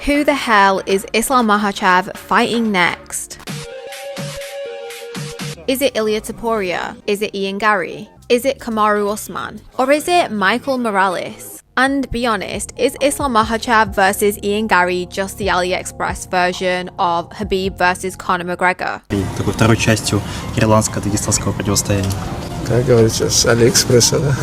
Who the hell is Islam Makhachev fighting next? Is it Ilia Topuria? Is it Ian Garry? Is it Kamaru Usman? Or is it Michael Morales? And be honest, is Islam Makhachev versus Ian Garry just the AliExpress version of Khabib versus Conor McGregor? Такой второй частью ирландско-дагестанского противостояния. Как говорится, с Алиэкспресса, да?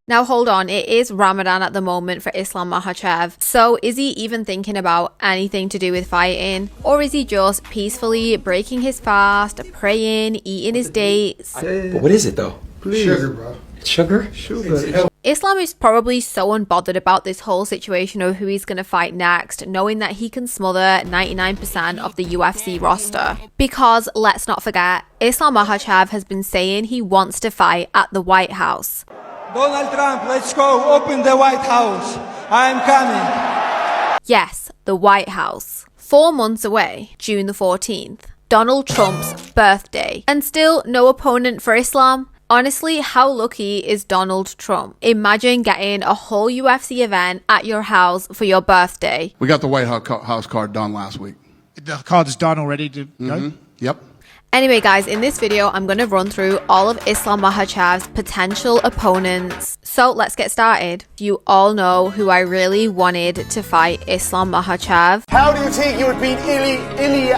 Now hold on, it is Ramadan at the moment for Islam Makhachev, so is he even thinking about anything to do with fighting? Or is he just peacefully breaking his fast, praying, eating his dates? But what is it though? Please. Sugar, bro. Sugar? Sugar. Islam is probably so unbothered about this whole situation of who he's going to fight next, knowing that he can smother 99% of the UFC roster. Because, let's not forget, Islam Makhachev has been saying he wants to fight at the White House. Donald Trump, let's go open the White House. I'm coming. Yes, the White House. 4 months away, June the 14th. Donald Trump's birthday. And still no opponent for Islam? Honestly, how lucky is Donald Trump? Imagine getting a whole UFC event at your house for your birthday. We got the White House card done last week. The card is done already to go? Yep. Anyway guys, in this video, I'm going to run through all of Islam Makhachev's potential opponents. So let's get started. You all know who I really wanted to fight Islam Makhachev. How do you think you would beat Ilia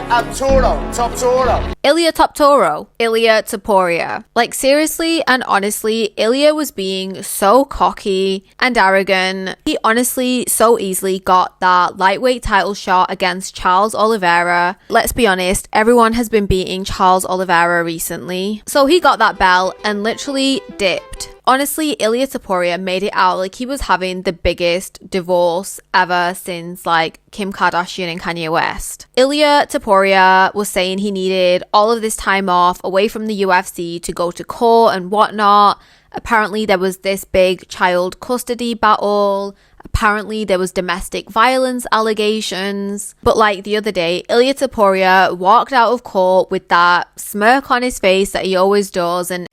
Topuria? Ilia Topuria. Like seriously and honestly, Ilia was being so cocky and arrogant. He honestly so easily got that lightweight title shot against Charles Oliveira. Let's be honest, everyone has been beating Charles Oliveira recently. So he got that belt and literally dipped. Honestly, Ilia Topuria made it out like he was having the biggest divorce ever since like Kim Kardashian and Kanye West. Ilia Topuria was saying he needed all of this time off away from the UFC to go to court and whatnot. Apparently there was this big child custody battle. Apparently there was domestic violence allegations. But like the other day, Ilia Topuria walked out of court with that smirk on his face that he always does and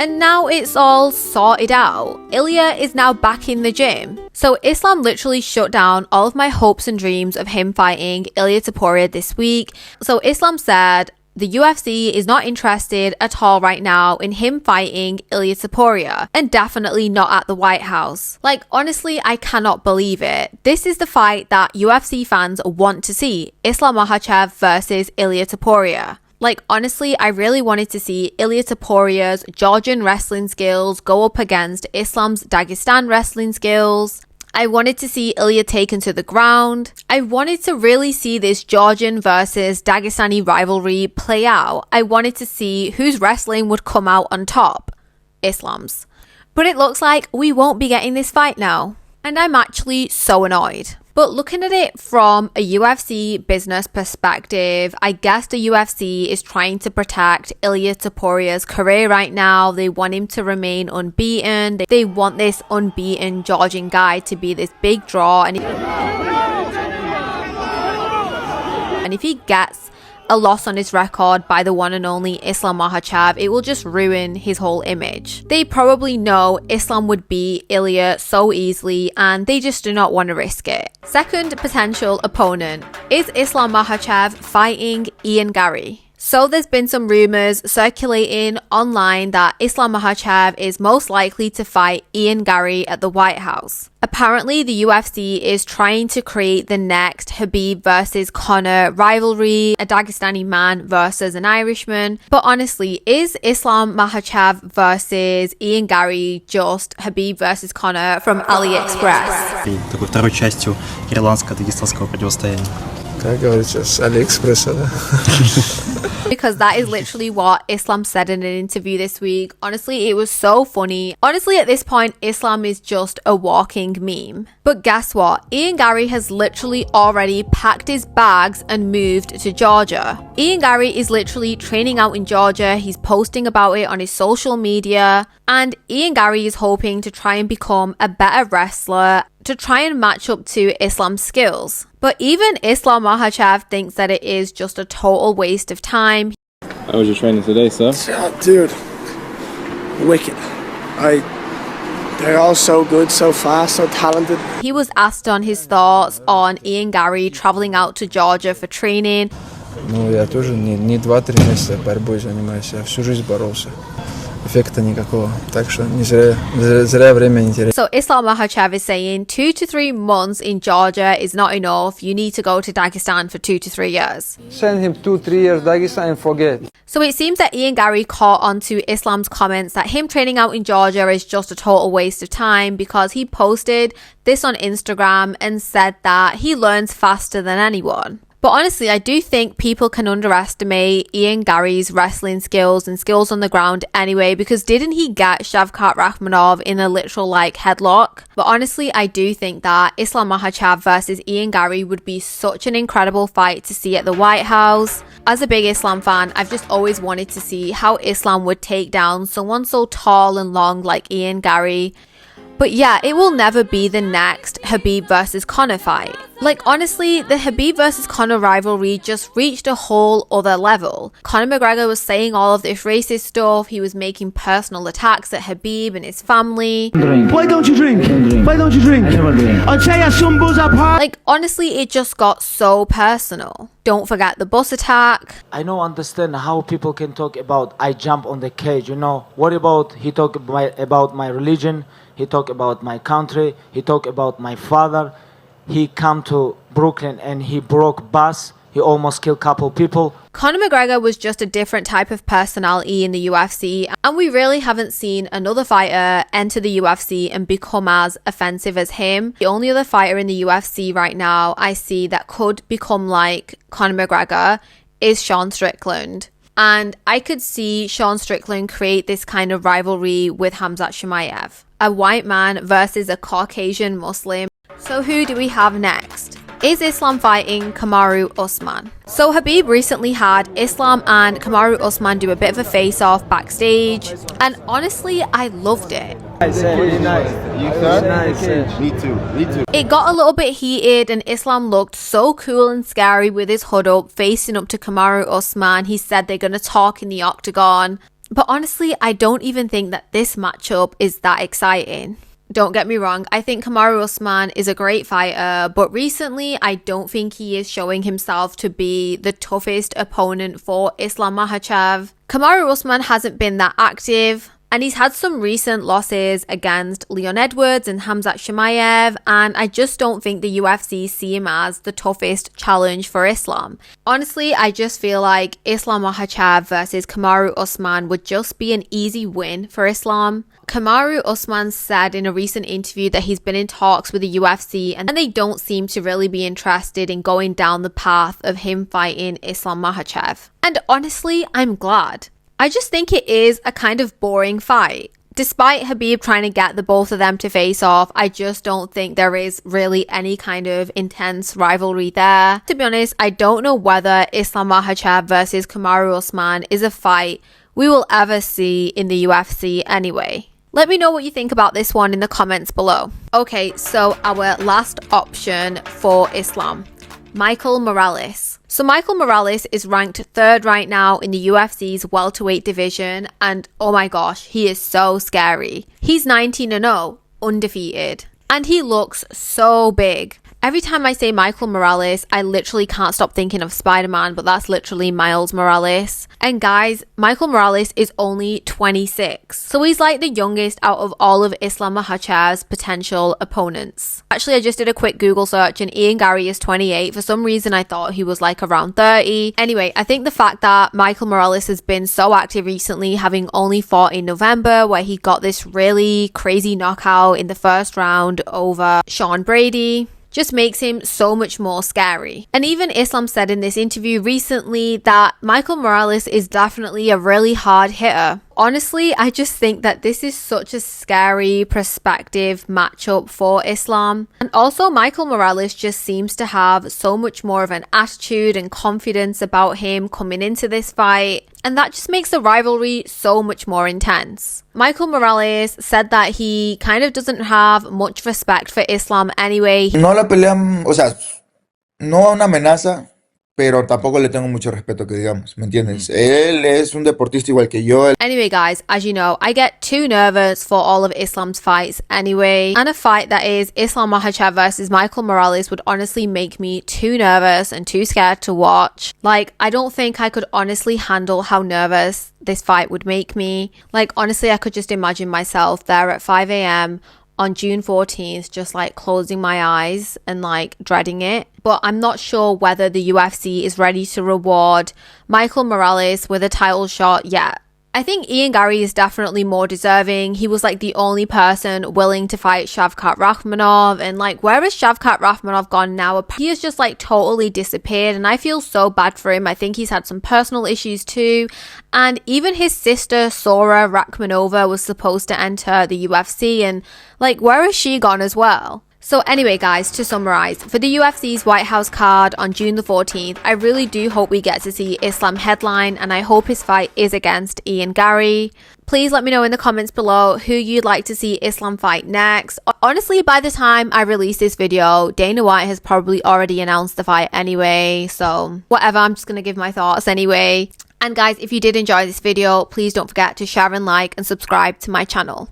now it's all sorted out. Ilia is now back in the gym. So Islam literally shut down all of my hopes and dreams of him fighting Ilia Topuria this week. So Islam said the UFC is not interested at all right now in him fighting Ilia Topuria, and definitely not at the White House. Like, honestly, I cannot believe it. This is the fight that UFC fans want to see. Islam Makhachev versus Ilia Topuria. Like, honestly, I really wanted to see Ilia Topuria's Georgian wrestling skills go up against Islam's Dagestan wrestling skills. I wanted to see Ilia taken to the ground. I wanted to really see this Georgian versus Dagestani rivalry play out. I wanted to see whose wrestling would come out on top. Islam's. But it looks like we won't be getting this fight now. And I'm actually so annoyed. But looking at it from a UFC business perspective, I guess the UFC is trying to protect Ilia Topuria's career right now. They want him to remain unbeaten. They want this unbeaten Georgian guy to be this big draw. And if he gets a loss on his record by the one and only Islam Makhachev, it will just ruin his whole image. They probably know Islam would beat Ilia so easily and they just do not want to risk it. Second potential opponent is Islam Makhachev fighting Ian Garry. So there's been some rumors circulating online that Islam Makhachev is most likely to fight Ian Garry at the White House. Apparently the UFC is trying to create the next Khabib versus Conor rivalry, a Dagestani man versus an Irishman. But honestly, is Islam Makhachev versus Ian Garry just Khabib versus Conor from AliExpress? Такой второй частью ирландско-дагестанского противостояния. Как говорится, с Алиэкспресса, да? Because that is literally what Islam said in an interview this week. Honestly, it was so funny. Honestly, at this point, Islam is just a walking meme. But guess what? Ian Garry has literally already packed his bags and moved to Georgia. Ian Garry is literally training out in Georgia. He's posting about it on his social media. And Ian Garry is hoping to try and become a better wrestler, to try and match up to Islam's skills. But even Islam Makhachev thinks that it is just a total waste of time. How was your training today, sir? Dude, wicked. Like, they're all so good, so fast, so talented. He was asked on his thoughts on Ian Garry traveling out to Georgia for training. Ну, я тоже не 2-3 месяца борьбой занимаюсь, я всю жизнь боролся. Эффекта никакого, так что не зря время не терять. So Islam Makhachev is saying 2 to 3 months in Georgia is not enough. You need to go to Dagestan for 2 to 3 years. Send him 2-3 years Dagestan and forget. So it seems that Ian Garry caught onto Islam's comments that him training out in Georgia is just a total waste of time because he posted this on Instagram and said that he learns faster than anyone. But honestly, I do think people can underestimate Ian Garry's wrestling skills and skills on the ground anyway, because didn't he get Shavkat Rakhmonov in a literal headlock? But honestly, I do think that Islam Makhachev versus Ian Garry would be such an incredible fight to see at the White House. As a big Islam fan, I've just always wanted to see how Islam would take down someone so tall and long like Ian Garry. But yeah, it will never be the next Khabib versus Conor fight. Honestly, the Khabib versus Conor rivalry just reached a whole other level. Conor McGregor was saying all of this racist stuff. He was making personal attacks at Khabib and his family. Why don't you drink? Why don't you drink? I never drink. I'll tell you some booze apart. Honestly, it just got so personal. Don't forget the bus attack. I don't understand how people can talk about I jump on the cage, What about he talk about my religion? He talked about my country. He talked about my father. He come to Brooklyn and he broke bus. He almost killed a couple people. Conor McGregor was just a different type of personality in the UFC, and we really haven't seen another fighter enter the UFC and become as offensive as him. The only other fighter in the UFC right now I see that could become like Conor McGregor is Sean Strickland. And I could see Sean Strickland create this kind of rivalry with Khamzat Chimaev, a white man versus a Caucasian Muslim. So who do we have next? Is Islam fighting Kamaru Usman? So Khabib recently had Islam and Kamaru Usman do a bit of a face-off backstage, and honestly, I loved it. Really nice. You nice. Me too. It got a little bit heated and Islam looked so cool and scary with his hood up, facing up to Kamaru Usman. He said they're going to talk in the octagon. But honestly, I don't even think that this matchup is that exciting. Don't get me wrong, I think Kamaru Usman is a great fighter, but recently I don't think he is showing himself to be the toughest opponent for Islam Makhachev. Kamaru Usman hasn't been that active, and he's had some recent losses against Leon Edwards and Khamzat Chimaev, and I just don't think the UFC see him as the toughest challenge for Islam. Honestly, I just feel like Islam Makhachev versus Kamaru Usman would just be an easy win for Islam. Kamaru Usman said in a recent interview that he's been in talks with the UFC and they don't seem to really be interested in going down the path of him fighting Islam Makhachev. And honestly, I'm glad. I just think it is a kind of boring fight. Despite Khabib trying to get the both of them to face off, I just don't think there is really any kind of intense rivalry there. To be honest, I don't know whether Islam Makhachev versus Kamaru Usman is a fight we will ever see in the UFC anyway. Let me know what you think about this one in the comments below. Okay, so our last option for Islam, Michael Morales. So Michael Morales is ranked 3rd right now in the UFC's welterweight division, and oh my gosh, he is so scary. He's 19-0, undefeated, and he looks so big. Every time I say Michael Morales, I literally can't stop thinking of Spider-Man, but that's literally Miles Morales. And guys, Michael Morales is only 26. So he's like the youngest out of all of Islam Makhachev's potential opponents. Actually, I just did a quick Google search and Ian Garry is 28. For some reason, I thought he was like around 30. Anyway, I think the fact that Michael Morales has been so active recently, having only fought in November where he got this really crazy knockout in the first round over Sean Brady, just makes him so much more scary. And even Islam said in this interview recently that Michael Morales is definitely a really hard hitter. Honestly, I just think that this is such a scary prospective matchup for Islam. And also Michael Morales just seems to have so much more of an attitude and confidence about him coming into this fight. And that just makes the rivalry so much more intense. Michael Morales said that he kind of doesn't have much respect for Islam anyway. No la peleamos, o sea, no una amenaza, pero tampoco le tengo mucho respeto, que digamos, ¿me entiendes? Él es un deportista igual que yo. Anyway, guys, as you know, I get too nervous for all of Islam's fights anyway, and a fight that is Islam Makhachev versus Michael Morales would honestly make me too nervous and too scared to watch. Like, I don't think I could honestly handle how nervous this fight would make me. Like, honestly, I could just imagine myself there at 5 a.m. on June 14th, just like closing my eyes and like dreading it. But I'm not sure whether the UFC is ready to reward Michael Morales with a title shot yet. I think Ian Garry is definitely more deserving. He was like the only person willing to fight Shavkat Rakhmonov, and like, where has Shavkat Rakhmonov gone now? He has just like totally disappeared, and I feel so bad for him. I think he's had some personal issues too, and even his sister Sora Rakhmonova was supposed to enter the UFC, and like, where has she gone as well? So anyway, guys, to summarize, for the UFC's White House card on June the 14th, I really do hope we get to see Islam headline, and I hope his fight is against Ian Garry. Please let me know in the comments below who you'd like to see Islam fight next. Honestly, by the time I release this video, Dana White has probably already announced the fight anyway, so whatever, I'm just gonna give my thoughts anyway. And guys, if you did enjoy this video, please don't forget to share and like and subscribe to my channel.